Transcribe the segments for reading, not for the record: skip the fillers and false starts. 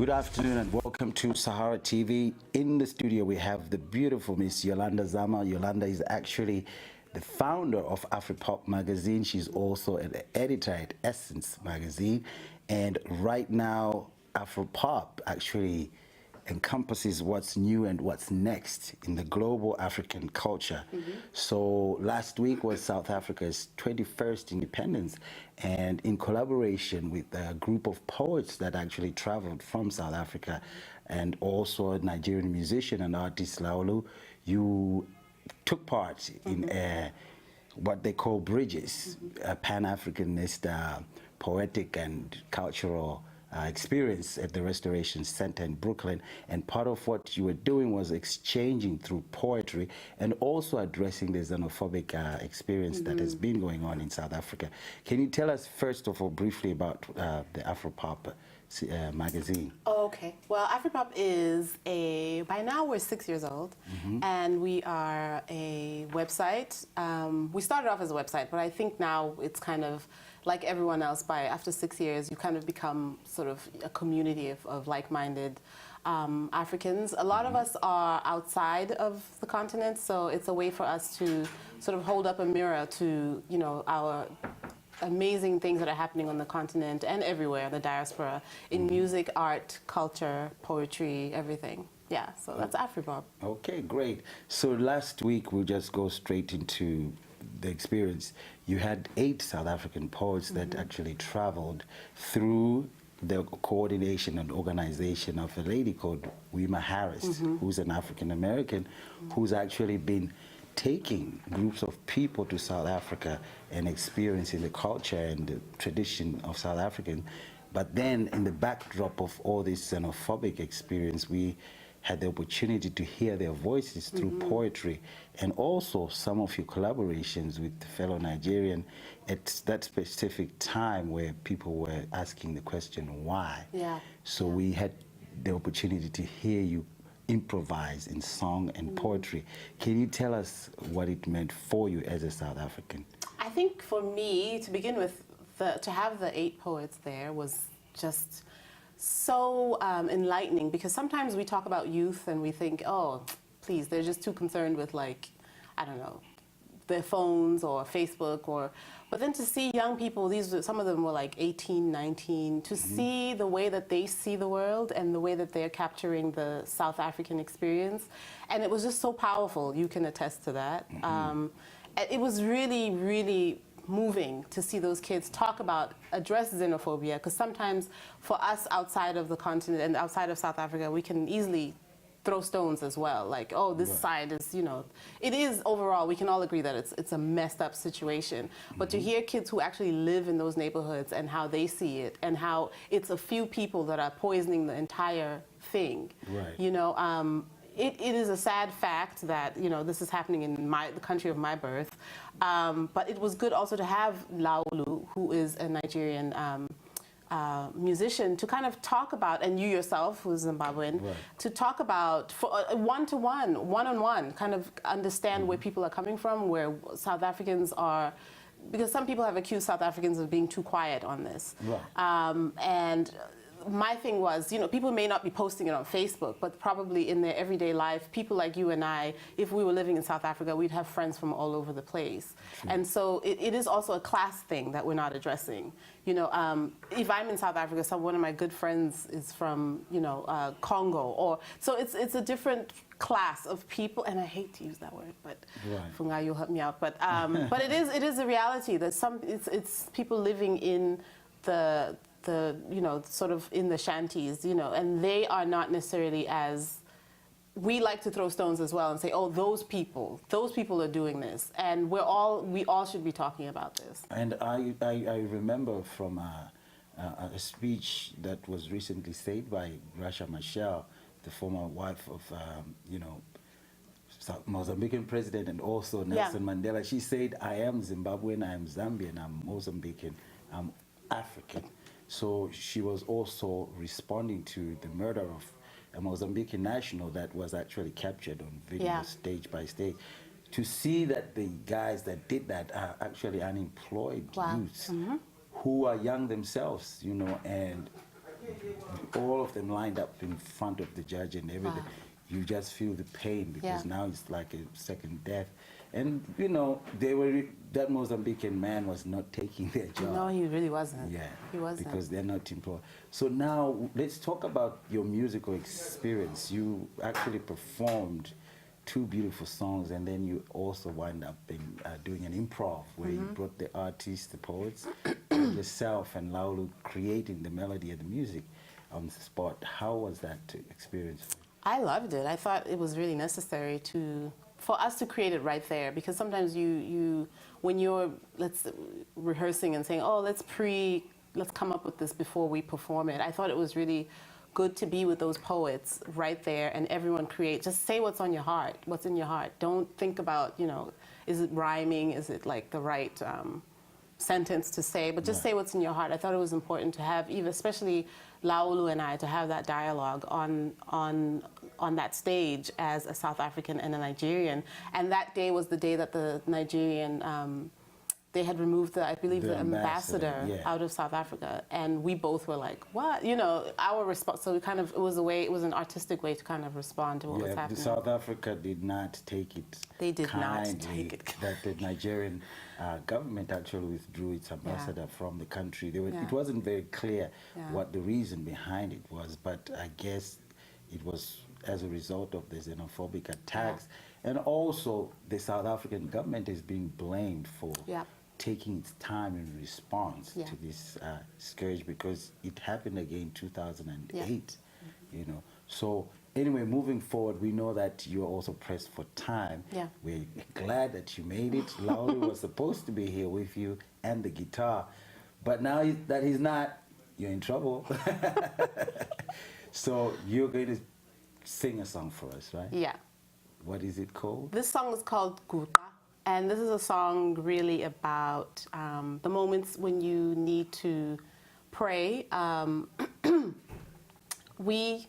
Good afternoon and welcome to Sahara TV. In the studio we have the beautiful Miss Yolanda Zama. Yolanda is actually the founder of AfriPOP magazine. She's also an editor at Essence magazine. And right now AfriPOP actually encompasses what's new and what's next in the global African culture. So last week was South Africa's 21st independence, and in collaboration with a group of poets that actually traveled from South Africa and also a Nigerian musician and artist Laulu, you took part in what they call Bridges, a Pan-Africanist poetic and cultural experience at the Restoration Center in Brooklyn. And part of what you were doing was exchanging through poetry and also addressing the xenophobic experience that has been going on in South Africa. Can you tell us first of all briefly about the AfriPOP magazine? Okay, well, AfriPOP is by now we're 6 years old, and we are a website. We started off as a website, but I think now it's kind of like everyone else. After 6 years, you kind of become sort of a community of like-minded Africans. A lot of us are outside of the continent, so it's a way for us to sort of hold up a mirror to, you know, our amazing things that are happening on the continent and everywhere, the diaspora, in music, art, culture, poetry, everything. Yeah, so that's AfriPOP. Okay, great. So last week, we'll just go straight into the experience. You had 8 South African poets that actually traveled through the coordination and organization of a lady called Wima Harris, who's an African-American, who's actually been taking groups of people to South Africa and experiencing the culture and the tradition of South African. But then in the backdrop of all this xenophobic experience, we had the opportunity to hear their voices through poetry, and also some of your collaborations with fellow Nigerian at that specific time where people were asking the question, why? Yeah. So we had the opportunity to hear you improvise in song and poetry. Can you tell us what it meant for you as a South African? I think for me, to begin with, to have the 8 poets there was just so enlightening, because sometimes we talk about youth and we think, oh, please, they're just too concerned with, like, I don't know, their phones or Facebook, but then to see young people, some of them were like 18, 19, to see the way that they see the world and the way that they're capturing the South African experience. And it was just so powerful. You can attest to that. It was really, really moving to see those kids address xenophobia, because sometimes for us outside of the continent and outside of South Africa, we can easily throw stones as well, like, oh, this side is, you know, it is overall, we can all agree that it's a messed up situation. But to hear kids who actually live in those neighborhoods and how they see it, and how it's a few people that are poisoning the entire thing, you know, it is a sad fact that, you know, this is happening in the country of my birth. But it was good also to have Laulu, who is a Nigerian musician, to kind of talk about, and you yourself, who's Zimbabwean, to talk about, for one-to-one, one-on-one, kind of understand where people are coming from, where South Africans are, because some people have accused South Africans of being too quiet on this. And my thing was, you know, people may not be posting it on Facebook, but probably in their everyday life, people like you and I, if we were living in South Africa, we'd have friends from all over the place. And so it is also a class thing that we're not addressing. You know, if I'm in South Africa, one of my good friends is from, you know, Congo, so it's a different class of people, and I hate to use that word, but Fungai, you'll help me out. But it is a reality that it's people living in the you know, sort of in the shanties, you know, and they are not necessarily as, we like to throw stones as well and say, oh, those people are doing this, and we all should be talking about this. And I remember from a speech that was recently said by Graça Machel, the former wife of, you know, Mozambican president and also Nelson Mandela. She said, I am Zimbabwean, I am Zambian, I'm Mozambican, I'm African. So she was also responding to the murder of a Mozambican national that was actually captured on video, stage by stage. To see that the guys that did that are actually unemployed youths who are young themselves, you know, and all of them lined up in front of the judge and everything. Wow. You just feel the pain because Yeah. now it's like a second death. And you know, that Mozambican man was not taking their job. No, he really wasn't. Yeah, He wasn't. because they're not employed. So now let's talk about your musical experience. You actually performed 2 beautiful songs, and then you also wind up in, doing an improv where you brought the artists, the poets, and yourself and Laulu creating the melody and the music on the spot. How was that experience? I loved it. I thought it was really necessary for us to create it right there, because sometimes when you're rehearsing and saying, oh, let's come up with this before we perform it. I thought it was really good to be with those poets right there and everyone just say what's on your heart, what's in your heart. Don't think about, is it rhyming? Is it like the right sentence to say? But just say what's in your heart. I thought it was important to have, especially Laulu and I, to have that dialogue on that stage as a South African and a Nigerian. And that day was the day that the Nigerian, they had removed I believe the ambassador out of South Africa, and we both were like, what? Our response. So it was an artistic way to kind of respond to what was happening. South Africa did not take it. They did not take it. That the Nigerian government actually withdrew its ambassador from the country. It wasn't very clear what the reason behind it was, but I guess it was as a result of the xenophobic attacks, and also the South African government is being blamed for taking its time in response to this scourge, because it happened again in 2008. So anyway, moving forward, we know that you're also pressed for time. We're glad that you made it. Laulu was supposed to be here with you and the guitar, but now that he's not, you're in trouble. So you're going to sing a song for us, right? Yeah. What is it called? This song is called Guta. And this is a song really about the moments when you need to pray.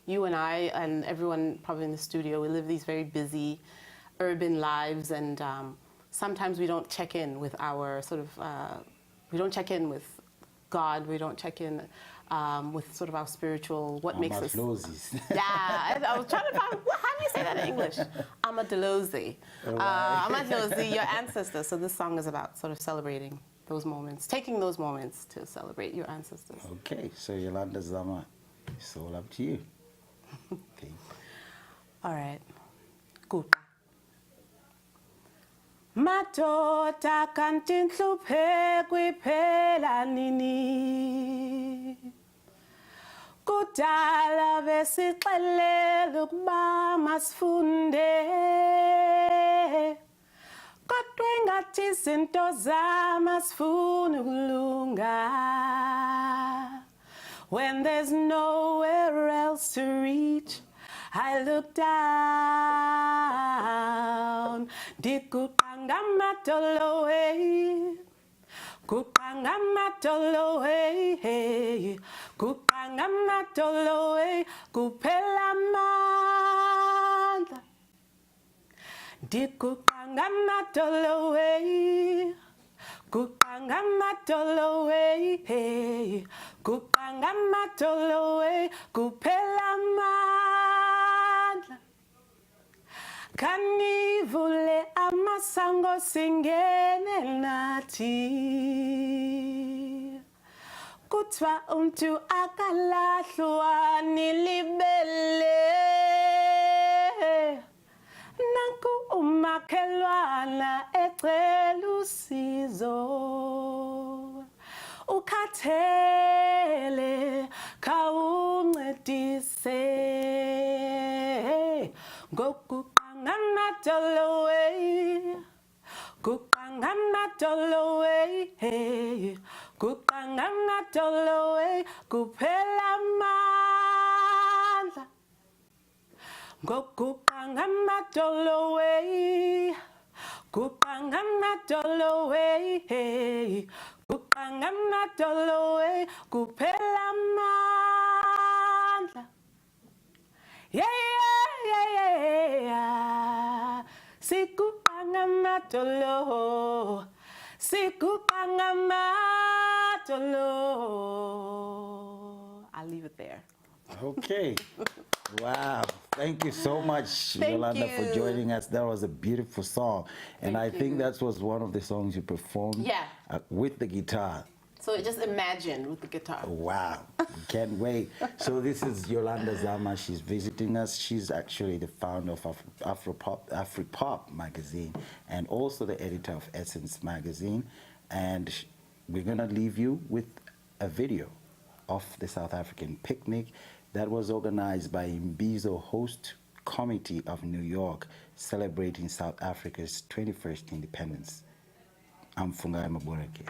You and I, and everyone probably in the studio, we live these very busy urban lives, and sometimes we don't check in with our we don't check in with God, we don't check in with sort of our spiritual, what makes us... Yeah, I was trying to find, how do you say that in English? Amadalozi. Amadalozi, your ancestors. So this song is about sort of celebrating those moments, taking those moments to celebrate your ancestors. Okay, so Yolanda Zama, it's all up to you. Okay. All right. Kupa. Madoda kanti nhluphe kwiphela nini, kudala besixelela ukuba masifunde, kodwa engathi izinto zam azifuni ukulunga. When there's nowhere else to reach, I look down. Dikupanga matolo hey, kupanga matolo hey, kupanga matolo hey, kupela manda. Dikupanga matolo hey, kupanga matolo hey, kupanga matolo hey, kupela manda. Kanivule amasango singene nathi, kuthiwa umuntu akalahlwa nilibele, nanku umakhelwana ecela usizo, ukhathele khawuncedise, ngokupanga amadolo hey, kupanga amadolo hey, kupanga amadolo hey, kuphela amandla, ngokupanga amadolo hey, kupanga amadolo hey, kupanga amadolo hey, kuphela amandla. Yeah, yeah, yeah, yeah. Sikupanga matolo, sikupanga matolo. I I'll leave it there. Okay. Wow. Thank you so much, Thank Yolanda, for you. joining us. That was a beautiful song. And I think you. that was one of the songs you performed Yeah. with the guitar. So just imagine with the guitar. Wow. Can't wait. So this is Yolanda Zama. She's visiting us. She's actually the founder of AfriPOP magazine and also the editor of Essence magazine. And we're going to leave you with a video of the South African picnic that was organized by Imbizo Host Committee of New York, celebrating South Africa's 21st independence. I'm Fungai Maboreke.